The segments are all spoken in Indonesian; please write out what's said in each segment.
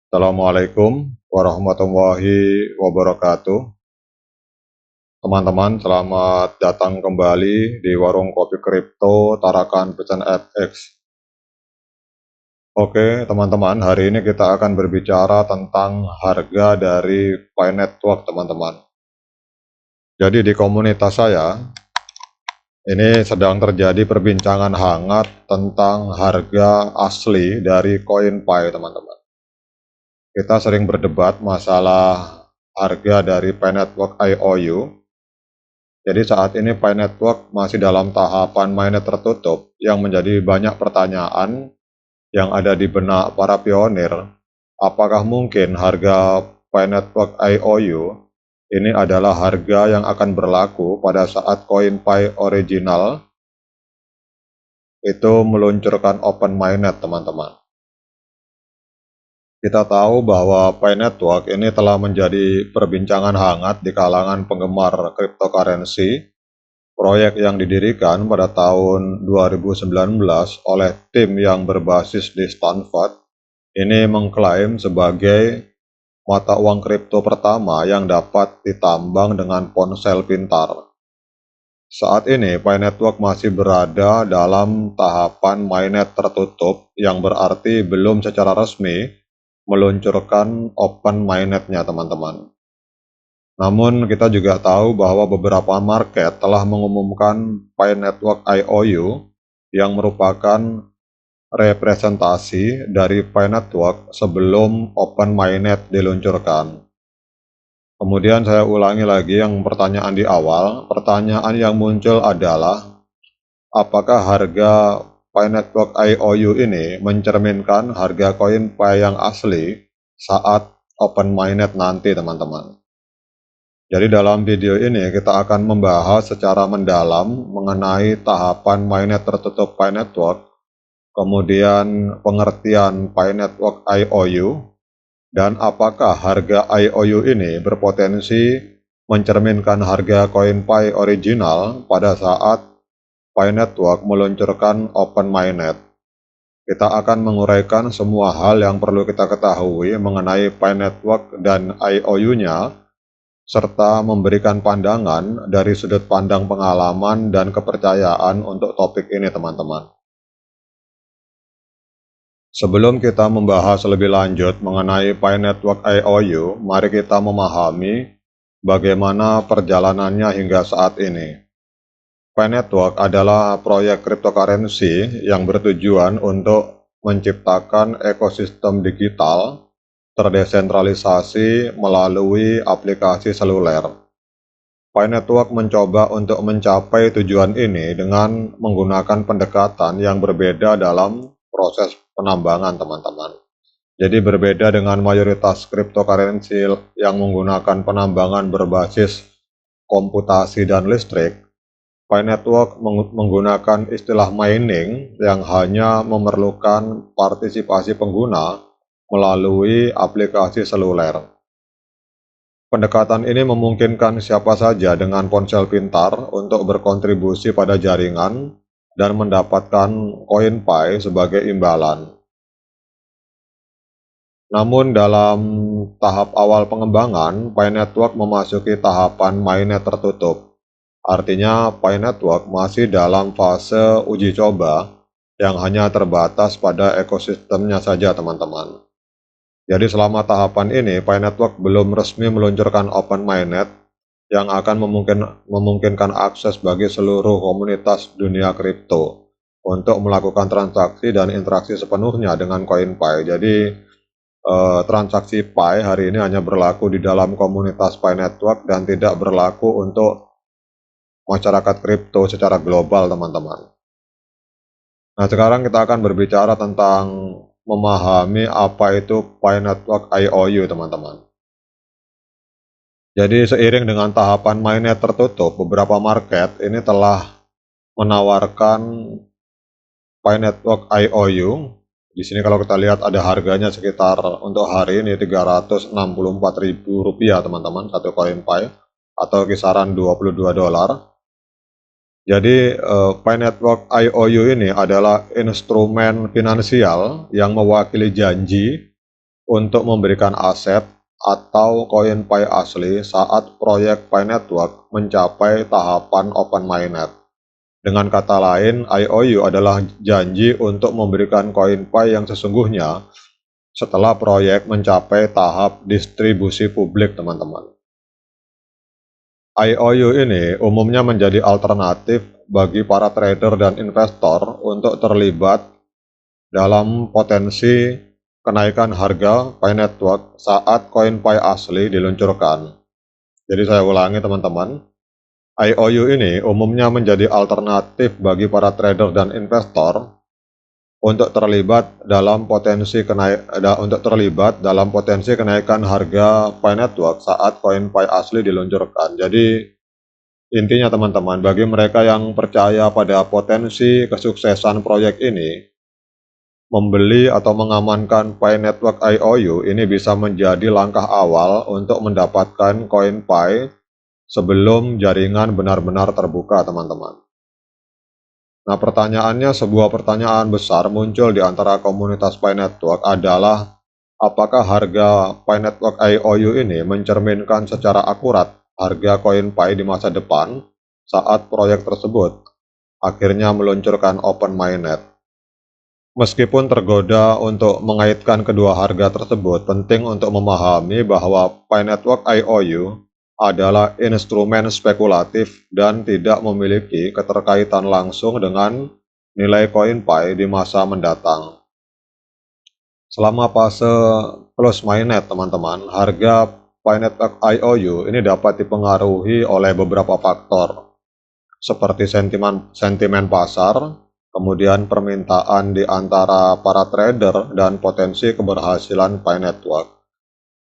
Assalamualaikum warahmatullahi wabarakatuh. Teman-teman, selamat datang kembali di warung kopi kripto Tarakan Pecan FX. Oke, teman-teman, hari ini kita akan berbicara tentang harga dari Pi Network, teman-teman. Jadi di komunitas saya, ini sedang terjadi perbincangan hangat tentang harga asli dari koin Pi, teman-teman. Kita sering berdebat masalah harga dari Pi Network IOU. Jadi saat ini Pi Network masih dalam tahapan mainnet tertutup yang menjadi banyak pertanyaan yang ada di benak para pionir. Apakah mungkin harga Pi Network IOU ini adalah harga yang akan berlaku pada saat koin Pi original itu meluncurkan open mainnet, teman-teman? Kita tahu bahwa Pi Network ini telah menjadi perbincangan hangat di kalangan penggemar cryptocurrency. Proyek yang didirikan pada tahun 2019 oleh tim yang berbasis di Stanford ini mengklaim sebagai mata uang kripto pertama yang dapat ditambang dengan ponsel pintar. Saat ini Pi Network masih berada dalam tahapan mainnet tertutup yang berarti belum secara resmi meluncurkan open mainnetnya, teman-teman. Namun kita juga tahu bahwa beberapa market telah mengumumkan Pi Network IOU yang merupakan representasi dari Pi Network sebelum open mainnet diluncurkan. Kemudian saya ulangi lagi yang pertanyaan di awal. Pertanyaan yang muncul adalah, apakah harga Pi Network IOU ini mencerminkan harga koin Pi yang asli saat open mainnet nanti, teman-teman? Jadi dalam video ini kita akan membahas secara mendalam mengenai tahapan mainnet tertutup Pi Network, kemudian pengertian Pi Network IOU, dan apakah harga IOU ini berpotensi mencerminkan harga koin Pi original pada saat Pi Network meluncurkan open mainnet. Kita akan menguraikan semua hal yang perlu kita ketahui mengenai Pi Network dan IOU-nya, serta memberikan pandangan dari sudut pandang pengalaman dan kepercayaan untuk topik ini, teman-teman. Sebelum kita membahas lebih lanjut mengenai Pi Network IOU, mari kita memahami bagaimana perjalanannya hingga saat ini. Pi Network adalah proyek cryptocurrency yang bertujuan untuk menciptakan ekosistem digital terdesentralisasi melalui aplikasi seluler. Pi Network mencoba untuk mencapai tujuan ini dengan menggunakan pendekatan yang berbeda dalam proses penambangan, teman-teman. Jadi berbeda dengan mayoritas cryptocurrency yang menggunakan penambangan berbasis komputasi dan listrik, Pi Network menggunakan istilah mining yang hanya memerlukan partisipasi pengguna melalui aplikasi seluler. Pendekatan ini memungkinkan siapa saja dengan ponsel pintar untuk berkontribusi pada jaringan dan mendapatkan koin Pi sebagai imbalan. Namun dalam tahap awal pengembangan, Pi Network memasuki tahapan mainnet tertutup. Artinya Pi Network masih dalam fase uji coba yang hanya terbatas pada ekosistemnya saja, teman-teman. Jadi selama tahapan ini, Pi Network belum resmi meluncurkan open mainnet yang akan memungkinkan akses bagi seluruh komunitas dunia kripto untuk melakukan transaksi dan interaksi sepenuhnya dengan koin Pi. Jadi transaksi Pi hari ini hanya berlaku di dalam komunitas Pi Network dan tidak berlaku untuk masyarakat kripto secara global, teman-teman. Nah, sekarang kita akan berbicara tentang memahami apa itu Pi Network IOU, teman-teman. Jadi seiring dengan tahapan mainnet tertutup, beberapa market ini telah menawarkan Pi Network IOU. Di sini kalau kita lihat ada harganya sekitar untuk hari ini Rp364.000, teman-teman, satu koin Pi, atau kisaran $22. Jadi Pi Network IOU ini adalah instrumen finansial yang mewakili janji untuk memberikan aset atau koin Pi asli saat proyek Pi Network mencapai tahapan open mainnet. Dengan kata lain, IOU adalah janji untuk memberikan koin Pi yang sesungguhnya setelah proyek mencapai tahap distribusi publik, teman-teman. IOU ini umumnya menjadi alternatif bagi para trader dan investor untuk terlibat dalam potensi kenaikan harga Pi Network saat koin Pi asli diluncurkan. Jadi saya ulangi, teman-teman. IOU ini umumnya menjadi alternatif bagi para trader dan investor untuk terlibat dalam potensi kenaikan harga Pi Network saat koin Pi asli diluncurkan. Jadi intinya, teman-teman, bagi mereka yang percaya pada potensi kesuksesan proyek ini, membeli atau mengamankan Pi Network IOU ini bisa menjadi langkah awal untuk mendapatkan koin Pi sebelum jaringan benar-benar terbuka, teman-teman. Nah, pertanyaannya, sebuah pertanyaan besar muncul di antara komunitas Pi Network adalah apakah harga Pi Network IOU ini mencerminkan secara akurat harga koin Pi di masa depan saat proyek tersebut akhirnya meluncurkan open mainnet. Meskipun tergoda untuk mengaitkan kedua harga tersebut, penting untuk memahami bahwa Pi Network IOU adalah instrumen spekulatif dan tidak memiliki keterkaitan langsung dengan nilai koin Pi di masa mendatang. Selama fase close mainnet, teman-teman, harga Pi Network IOU ini dapat dipengaruhi oleh beberapa faktor, seperti sentimen pasar, kemudian permintaan di antara para trader, dan potensi keberhasilan Pi Network.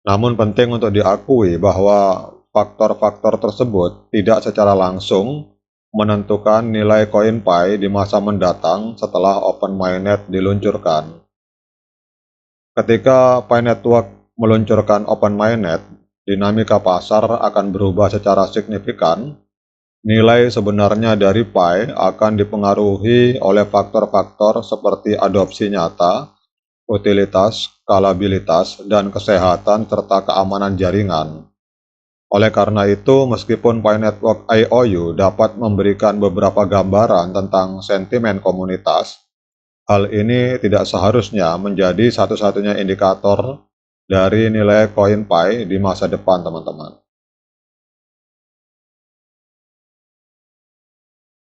Namun penting untuk diakui bahwa faktor-faktor tersebut tidak secara langsung menentukan nilai koin Pi di masa mendatang setelah open mainnet diluncurkan. Ketika Pi Network meluncurkan open mainnet, dinamika pasar akan berubah secara signifikan. Nilai sebenarnya dari Pi akan dipengaruhi oleh faktor-faktor seperti adopsi nyata, utilitas, skalabilitas, dan kesehatan serta keamanan jaringan. Oleh karena itu, meskipun Pi Network IOU dapat memberikan beberapa gambaran tentang sentimen komunitas, hal ini tidak seharusnya menjadi satu-satunya indikator dari nilai koin Pi di masa depan, teman-teman.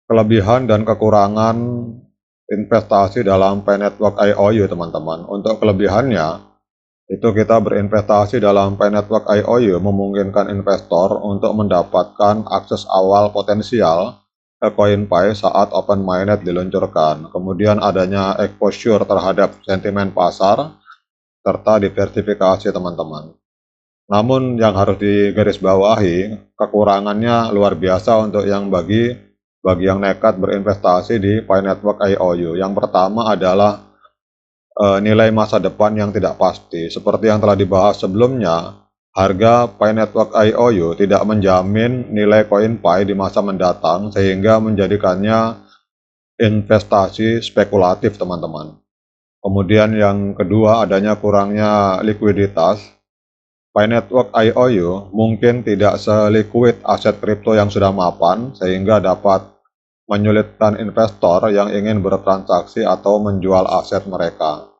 Kelebihan dan kekurangan investasi dalam Pi Network IOU, teman-teman. Untuk kelebihannya, itu kita berinvestasi dalam Pi Network IOU memungkinkan investor untuk mendapatkan akses awal potensial ke koin Pi saat open mainnet diluncurkan. Kemudian adanya exposure terhadap sentimen pasar serta diversifikasi, teman-teman. Namun yang harus digarisbawahi, kekurangannya luar biasa untuk bagi yang nekat berinvestasi di Pi Network IOU. Yang pertama adalah nilai masa depan yang tidak pasti. Seperti yang telah dibahas sebelumnya, harga Pi Network IOU tidak menjamin nilai koin Pi di masa mendatang sehingga menjadikannya investasi spekulatif, teman-teman. Kemudian yang kedua, adanya kurangnya likuiditas. Pi Network IOU mungkin tidak seliquid aset kripto yang sudah mapan sehingga dapat menyulitkan investor yang ingin bertransaksi atau menjual aset mereka.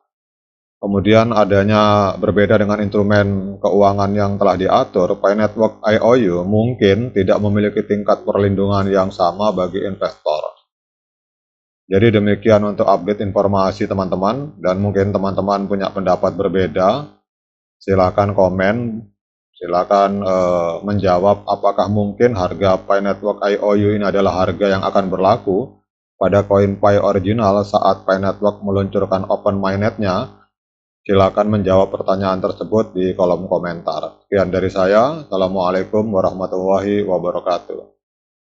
Kemudian adanya berbeda dengan instrumen keuangan yang telah diatur, Pi Network IOU mungkin tidak memiliki tingkat perlindungan yang sama bagi investor. Jadi demikian untuk update informasi, teman-teman, dan mungkin teman-teman punya pendapat berbeda, silakan komen, silakan menjawab apakah mungkin harga Pi Network IOU ini adalah harga yang akan berlaku pada koin Pi original saat Pi Network meluncurkan open mainnet-nya. Silakan menjawab pertanyaan tersebut di kolom komentar. Sekian dari saya. Assalamualaikum warahmatullahi wabarakatuh.